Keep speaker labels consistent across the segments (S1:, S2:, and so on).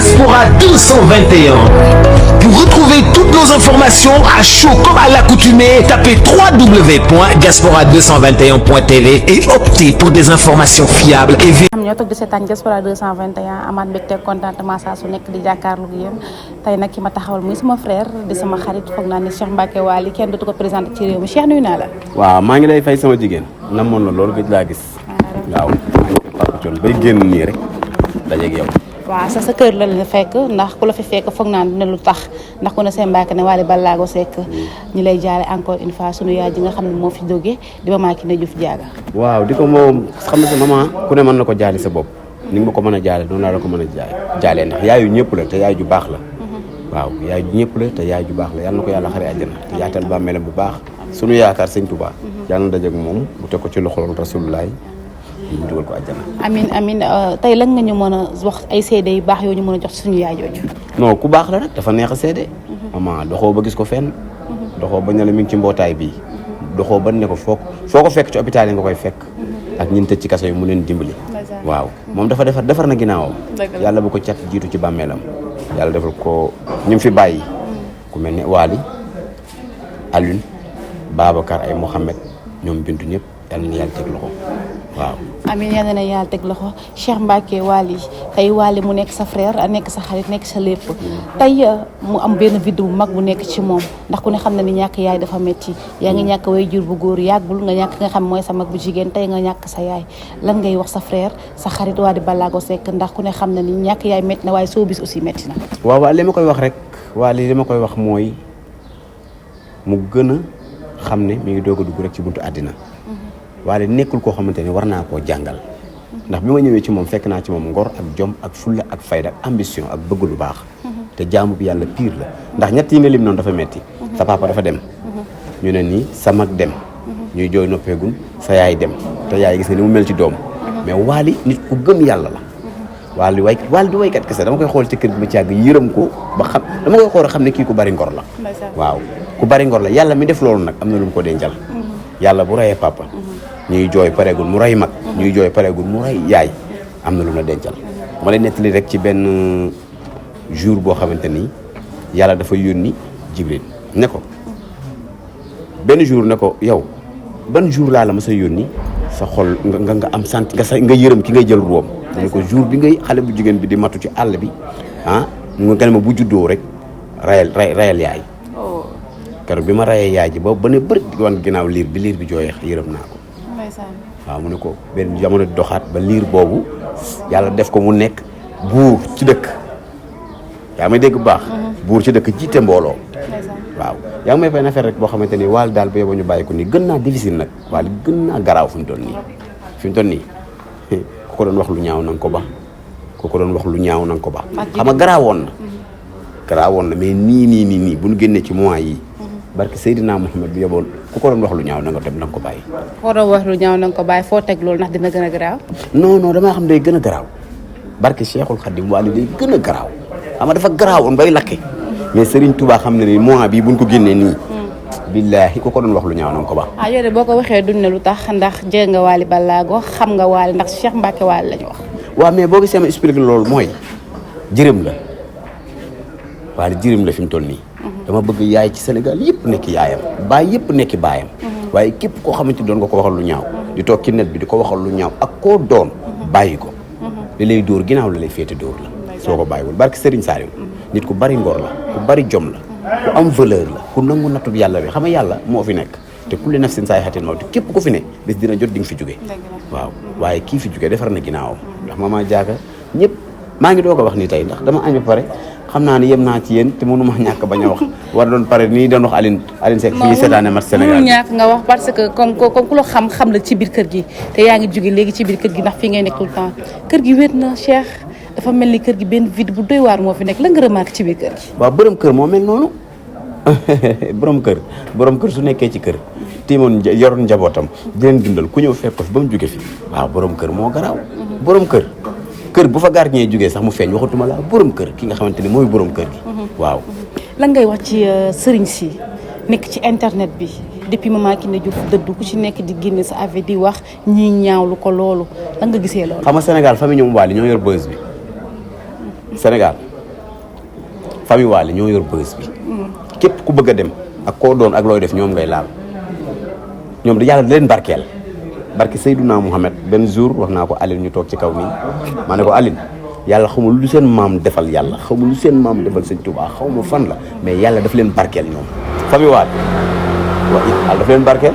S1: Diaspora 221. Pour retrouver toutes nos informations à chaud comme à l'accoutumée, tapez www.diaspora221.tv et optez pour des informations fiables et vérifiées.
S2: ñoo toog di seetaan Diaspora 221 amaat mbégte contentement saa su nekk di jàkkaarloo ak yéen tey nag ki ma taxawal muy sama frère di sama xarit foog naa ne Cheikh Mbacké Waly kenn dootu ko présenté ci réew mi Cheikh nuyu naa la.
S3: waaw maa ngi lay fay sama jigéen namoon na loolu gëj laa gis. waaw Papa Thione bay génn nii rek dajeeg yow.
S2: waaw sa kër la la fekk ndax ku la fi fekk foog naa ne lu tax ndax ku ne seen Mbacké ne Waly Ballago Seck ñi lay jaale encore une fois sunu yaay ji nga xam ne moo fi jógee di Mama Kiné Diouf Diaga.
S3: waaw di ko moom xam nga sa maman ku ne mën na ko jaale sa bopp ni nga ma ko mën a jaale noonu laa la ko mën a jaalee ndax yaayu ñëpp la te yaay ju baax la. waaw yaay ju ñëpp la te yaay ju baax la yal na ko yàlla xare àjjana te yaatal bàmmeelam bu baax sunu yaakaar sëñ Touba yàlla na dajeeg moom mu teg ko ci loxol Rasulullah ñu dugal ko àjjana.
S2: amiin tey lan nga ñu mën a wax ay seede yu baax yoo ñu mën a jox suñu yaay jooju.
S3: non ku baax la nag dafa neex a seede. maman doxoo ba gis ko fenn. doxoo ba ne la mi ngi ci mbootaay bii. doxoo ba ne ko foo ko fekk ci hôpital yi nga koy fekk. ak ñin tëj ci kaso yi mu leen dimbali. waaw moom dafa defar na ginnaawam. yàlla bu ko cat jiitu ci bàmmeelam. yàlla defal ko ñu fi bàyyi. ku mel ne Waly Alioune Babacar ay Mouhamed ñoom bintu ñëpp yàlla na yàlla teg loxo waaw.
S2: amiin yal na yàlla teg loxo Cheikh Mbacké Waly tey Waly mu nekk sa frère nekk sa xarit nekk sa lépp tey mu am benn vidéo bu mag bu nekk ci moom ndax ku ne xam na ni ñàkk yaay dafa metti yaa ngi ñàkk way jur bu góor yàggul nga ñàkk nga xam mooy sa mag bu jigéen tey nga ñàkk sa yaay lan ngay wax sa frère sa xarit Waly Ballago Seck ndax ku ne xam na ni ñàkk yaay metti na waaye soo bis aussi metti na.
S3: waaw li ma koy wax rek Waly li ma koy wax mooy mu gën a xam ne mi ngi doog a dugg rek ci buntu àddina. Waly nekkul koo xamante ne war naa koo jàngal ndax bi ma ñëwee ci moom fekk naa ci moom ngor ak jom ak fulla ak fayda ak ambition ak bëgg lu baax te jaamu bi yàlla pire la ndax ñett yi nga lim noonu dafa metti sa papa dafa dem ñu ne nii sa mag dem ñuy jooy noppeegun sa yaay dem te yaay gis nga ni mu mel ci doom mais Waly nit ku gëm yàlla la Waly du waykat kese dama koy xool ci kër gi ma ci yàgg yërëm ko ba xam dama koy xool xam ne kii ku bari ngor la waaw ku bari ngor la yàlla mi def loolu nag am na lu mu ko dencal yàlla bu reyee papa ñuy jooy pareegul mu rey mag ñuy jooy pareegul mu rey yaay am na lu la dencal ma lay nettali rek ci benn jour boo xamante ni yàlla dafa yónni Jibril ne ko benn jour ne ko yow ban jour laa la ma sa yónni sa xol nga am sant nga yërëm ki ngay jël ruwam ne ko jour bi ngay xale bu jigéen bi di matu ci àll bi nga ne ma bu juddoo rek rayal yaay keroog bi ma rayee yaay ji ba ne bëri di wan ginnaaw liir bi jooyee yërëm naa ko waaw mu ne ko benn jamono doxaat ba liir boobu yàlla def ko mu nekk buur ci dëkk yaa may dégg bu baax buur ci dëkk jiite mbooloo waaw yaa ngi may fay affaire rek boo xamante ni Waly daal ba yow ñu bàyyi ko nii gën naa difficile nag Waly gën naa garaaw fi mu toll nii ku ko doon wax lu ñaaw na nga ko ba ku ko doon wax lu ñaaw na nga ko ba xam nga garaawoon na mais nii bu ñu génnee ci mois yi barke Seydina Mouhamed bi yeboon ku ko doon wax lu ñaaw na nga dem na nga ko bàyyi.
S2: foo doon wax lu ñaaw na nga ko bàyyi foo teg loolu ndax dina gën a garaaw.
S3: non damaa xam day gën a garaaw barke Cheikhul Khadim Waly day gën a garaaw xam nga dafa garaawoon bay lakke mais Serigne Touba xam ne ni mois bii buñ ko génnee nii. billaahi ku ko doon wax lu ñaaw na nga ko baax.
S2: yow de boo ko waxee duñ ne lu tax ndax jege nga Waly Ballago xam nga Waly ndax Cheikh Mbacké Waly lañu wax.
S3: waaw mais boo gisee ma expliqué loolu mooy jërëm la Waly jërëm la fi mu toll nii. dama bëgg yaay ci Sénégal yëpp nekk yaayam baay yëpp nekk baayam waaye képp koo xamante ni doon nga ko waxal lu ñaaw di toog ci net bi di ko waxal lu ñaaw ak koo doon bàyyi ko li lay dóor ginnaaw la lay féete dóor la soo ko bàyyiwul barke Serigne Saliou nit ku bari ngor la ku bari jom la ku am valeur la ku nangu nattub yàlla bi xam nga yàlla moo fi nekk te kulli nafsin zaa'iqatul mawt képp ku fi ne bés dina jot di nga fi jóge waaw waaye kii fi jóge defar na ginnaawam ndax Mama Diaga ñëpp maa ngi doog a wax nii tey ndax dama añ ba pare xam naa ne yem naa ci yéen te mënu ma ñàkk bañ a wax war doon pare nii doon wax Aline Seck fii seetaane match Sénégal
S2: mënul ñàkk nga wax parce que comme ku la xam la ci biir kër gi te yaa ngi jóge léegi ci biir kër gi ndax fii ngay nekk tout le temps kër gi wéet na Cheikh dafa mel ni kër gi benn vide bu doy waar moo fi nekk la nga remarque ci biir kër gi.
S3: waaw borom kër moo mel noonu borom kër su nekkee ci kër tiimoon yoroon njabootam di leen dundal ku ñëw fekk ko fi ba mu jóge fi waaw borom kër moo garaaw borom kër bu fa gardien jógee sax mu feeñ waxatuma la borom kër ki nga xamante ni mooy borom kër gi waaw.
S2: lan ngay wax ci sëriñ si nekk ci internet bi depuis Mama Kiné Diouf dëddu ku ci nekk di génne sa avis di wax ñii ñaawlu ko loolu lan nga gisee loolu.
S3: xam nga Sénégal famille ñoom Waly ñoo yor buzz bi Sénégal famille Wally ñoo yor bës bi képp ku bëgg a dem ak koo doon ak looy def ñoom ngay laal ñoom da yàlla da leen barkeel barke Seydouna Mouhamed benn jour wax naa ko Aline ñu toog ci kaw nii ma ne ko Aline yàlla xamul lu seen maam defal yàlla xamul lu seen maam defal sëñ Touba xaw ma fan la mais yàlla daf leen barkeel ñoom famille Wally waaw yàlla daf leen barkeel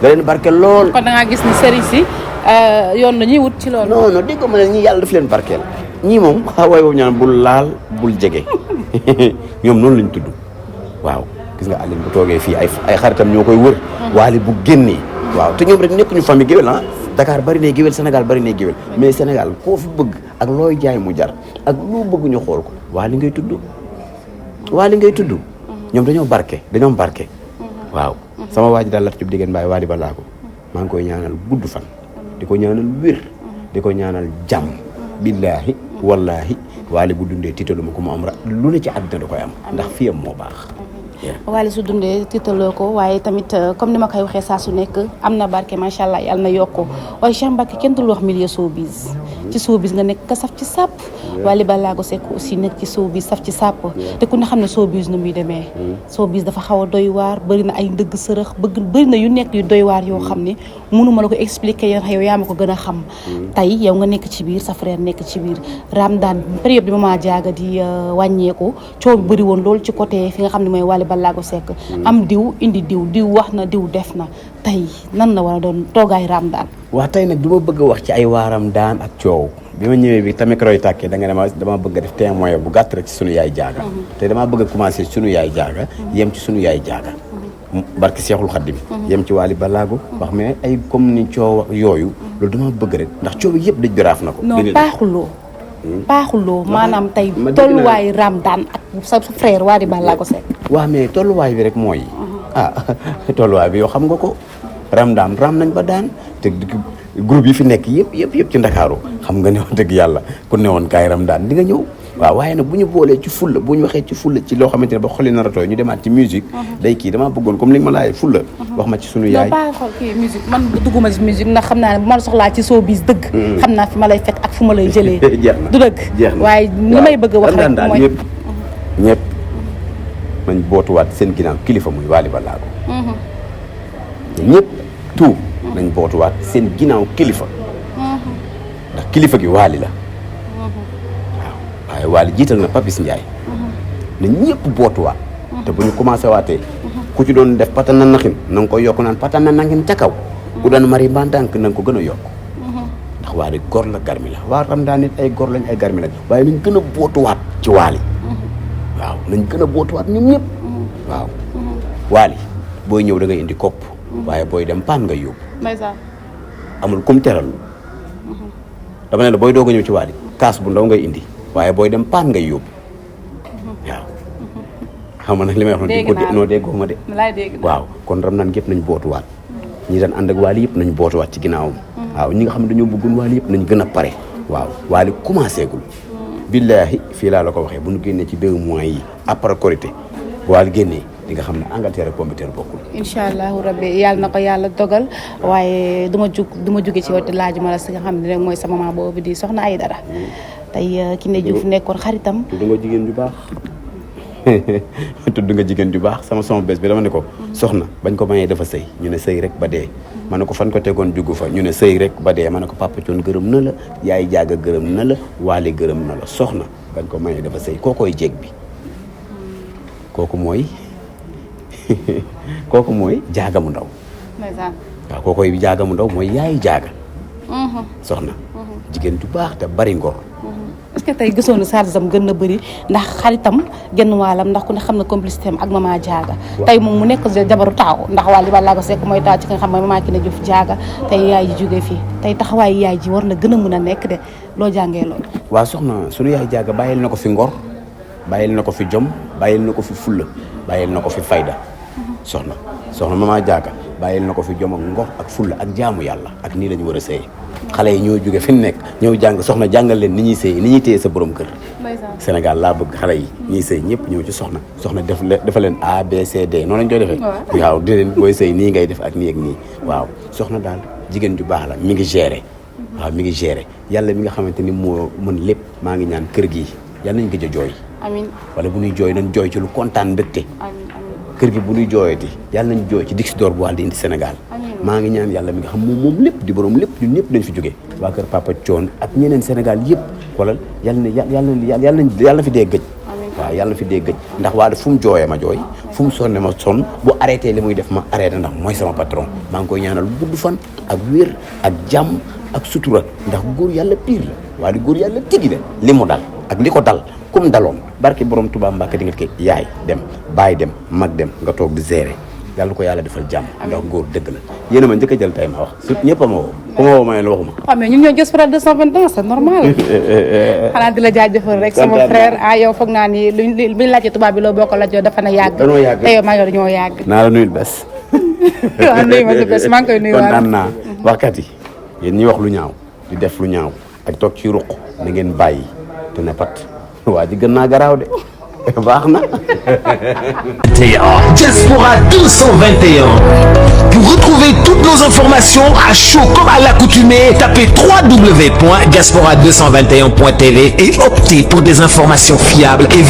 S3: da leen barkeel lool.
S2: kon da ngaa gis ni sëriñ si yoon la ñuy wut ci loolu.
S3: non non dégg nga ma ne ñii yàlla daf leen barkeel ñii moom waaye boobu ñaan bul laal bul jege ñoom noonu lañ tudd waaw gis nga Aline bu toogee fii ay xaritam ñoo koy wër Wally bu génnee waaw te ñoom rek nekkuñu famille géwél ah Dakar bari na géwél Sénégal bari na géwél mais Sénégal koo fi bëgg ak looy jaay mu jar ak lu bëgg ñu xool ko Wally ngay tudd Wally ngay tudd ñoom dañoo am barke waaw sama waa ji daal Lat Diop Dégène Mbaye Wally Ballago maa ngi koy ñaanal gudd fan di ko ñaanal wér di ko ñaanal jàmm billaahi wallaahi Wally bu dundee tiitalu ma ko mu am lu ne ci àddina da koy am ndax fiyam moo baax
S2: Wally su dundee tiitaloo ko waaye tamit comme ni ma koy waxee saa su nekk am na barke macha allah yàlla na yokku waaye Cheikh Mbacké kenn dul wax milieu showbiz ci showbiz nga nekk ka saf ci sàpp Wally Ballago Seck aussi nekk ci showbiz saf ci sàpp te ku ne xam ne showbiz nu muy demee showbiz dafa xaw a doy waar bëri na ay ndëgg sërëx bëri na yu nekk yu doy waar yoo xam ne mënuma la ko expliquer yow yaa ma ko gën a xam tey yow nga nekk ci biir sa frère nekk ci biir Ramadan période bi Mama Diaga di wàññeeku coow bi bëri woon loolu ci côté fi nga xam ne mooy Wally Ballago Seck am diw indi diw wax na diw def na tey nan la war a doon toogaay Ramadan.
S3: waa tey nag du ma bëgg a wax ci ay waaram daan ak coow bi ma ñëwee bi tamit roy tàkkee da nga ne dama bëgg a def témoin bu gàtt rek ci sunu yaay jaaga te damaa bëgg a commencer sunu yaay jaaga yem ci sunu yaay jaaga barki Seexul Xaddim yem ci Wally Ballago wax mais ay comme ni coow yooyu loolu dama bëgg rek ndax coow yëpp daj biraaf na ko
S2: non paaxuloo maanaam tey tolluwaayu Ramadan ak sa frère Wally Ballago Seck
S3: waaw mais tolluwaay bi rek mooy tolluwaay bi yow xam nga ko Ramadan ram nañ ba daan te groupe yi fi nekk yëpp ci Ndakaaru xam nga ne wax dëgg yàlla ku ne woon kaay Ramadan di nga ñëw waaw waaye nag bu ñu boolee ci fulla bu ñu waxee ci fulla ci loo xamante ne ba xoli na ratooy ñu demaat ci musique day kii damaa bëggoon comme li nga ma laajee fulla wax ma ci sunu yaay
S2: non pas xool kii musique man dugguma ci musique ndax xam naa ne bu ma la soxlaa ci showbiz dëgg xam naa fi ma lay fekk ak fu ma lay jëlee
S3: jeex na
S2: du dëgg
S3: jeex na
S2: waaye li may bëgg a wax rek mooy
S3: ñëpp mañ bootuwaat seen ginnaaw kilifa muy Wally Ballago ñëpp tout nañ bootuwaat seen ginnaaw kilifa ndax kilifa gi Wally la waaye Wally jiital na Papis Ndiaye na ñëpp bootuwaat te bu ñu commencé waatee ku ci doon def patana naxin na nga koy yokk naan patana naxin ca kaw ku doon mari mbandànk na nga ko gën a yokk ndax Wally gor la garmi la waa Ramadan nit ay gor lañ ay garmi lañ waaye nañ gën a bootuwaat ci Wally waaw nañ gën a bootuwaat ñun ñëpp waaw Wally booy ñëw da ngay indi kopp waaye booy dem paan nga yóbbu amul kum teral dama ne la booy doog a ñëw ci Wally kaas bu ndaw ngay indi waaye booy dem paan ngay yóbbu waaw xam nga nag li may wax noo déggoo ma de waaw kon Ramadan gépp nañ bootuwaat ñi daan ànd ak Wally yëpp nañ bootuwaat ci ginnaawam waaw ñi nga xam ne dañoo bëggoon Wally yëpp nañ gën a pare waaw Wally commencé gul billaahi fii laa la ko waxee bu ñu génnee ci 2 mois yi après Korité bu Wally génnee di nga xam ne Angleterre ak Combeferre bokkul
S2: incha allahu rabbi yàlla na ko yàlla dogal waaye du ma jóge ci wàllu laaj ma la si nga xam ne rek mooy sama maman boobu di Soxna Aïdara tey Kiné Diouf nekkoon xaritam.
S3: tudd nga jigéen ju baax tudd nga jigéen ju baax sama bés bi dama ne ko soxna bañ ko mayee dafa sëy ñu ne sëy rek ba dee ma ne ko fan ko tegoon jugu fa ñu ne sëy rek ba dee ma ne ko Papa Thione gërëm na la yaay jaaga gërëm na la Wally gërëm na la soxna bañ ko mayee dafa sëy kookoy jéeg bi kooku mooy jaaga mu ndaw waaw kookoy jaaga mu ndaw mooy yaay jaaga soxna jigéen ju baax te bari ngor
S2: est-ce que tey gisoon na charge-am gën na bëri ndax xaritam genn waalam ndax ku ne xam na complicité am ak Mama Diaga tey moom mu nekk jabaru taaw ndax Wally Ballago Seck mooy taaw ci nga xam mooy Mama Kiné Diouf Diaga tey yaay ji jógee fii tey taxawaay yaay ji war na gën a mën a nekk de loo jàngee loolu
S3: waaw soxna sunu yaay Diaga bàyyil na ko fi ngor bàyyil na ko fi jom bàyyil na ko fi fulla bàyyil na ko fi fayda soxna Mama Diaga bàyyil na ko fi jom ak ngor ak fulla ak jaamu yàlla ak nii la ñu war a sëy xale yi ñoo jóge fi mu nekk ñëw jàng soxna jàngal leen ni ñuy sëy ni ñuy téye sa borom kër Sénégal laa bëgg xale yi ñuy sëy ñëpp ñëw ci soxna dafa leen A B C D noonu lañ koy defee waaw di leen booy sëy nii ngay def ak nii ak nii waaw soxna daal jigéen ju baax la mi ngi gérer waaw mi ngi gérer yàlla mi nga xamante ni moo mën lépp maa ngi ñaan kër gi yàlla nañ gëj a jooy
S2: amiin
S3: wala bu ñuy jooy nañ jooy ci lu kontaan mbégte
S2: amiin amiin
S3: kër gi bu ñuy jooyati yàlla nañ jooy ci Dix d'or bu Wally indi Sénégal maa ngi ñaan yàlla mi nga xam moom lépp di borom lépp ñun ñëpp dañ fi jógee waa kër Papa Thione ak ñeneen Sénégal yëpp xoolal yàlla na fi dee gëj waaw yàlla na fi dee gëj ndax Wally fu mu jooyee ma jooy fu mu sonne ma sonn bu arrêté li muy def ma arrêté ndax mooy sama patron maa ngi koy ñaanal gudd fan ak wér ak jàmm ak sutura ndax góor yàlla pire la Wally góor yàlla tigi la li mu dal ak li ko dal comme daloon barki borom Touba Mbacke di nga fi yaay dem baay dem mag dem nga toog di gérer yàlla ko yàlla defal jàmm ndax góor dëgg la yéen a ma njëkk a jël tey ma wax surtout ñëpp a ma woo ku ma woo ma ne la waxuma
S2: waaw mais ñun ñoo Diaspora 221 c'est normal xanaa di la jaajëfal rek sama frère yow foog naa ni luñ laajte tubaab bi loo bokk la joo dafa na yàgg
S3: danoo yàgg
S2: te yow maa ngi ñoo yàgg
S3: naa la nuyul bés
S2: waaw nuyu ma si bés maa ngi koy nuyu
S3: kontaan naa waxkat yi yéen ñi wax lu ñaaw di def lu ñaaw ak toog ci ruq na ngeen bàyyi te ne pat waa ji gën naa garaaw de baax na.
S1: Diaspora 221. Pour retrouver toutes nos informations à chaud comme à l'accoutumée, tapez www.diaspora221.tv et optez pour des informations fiables et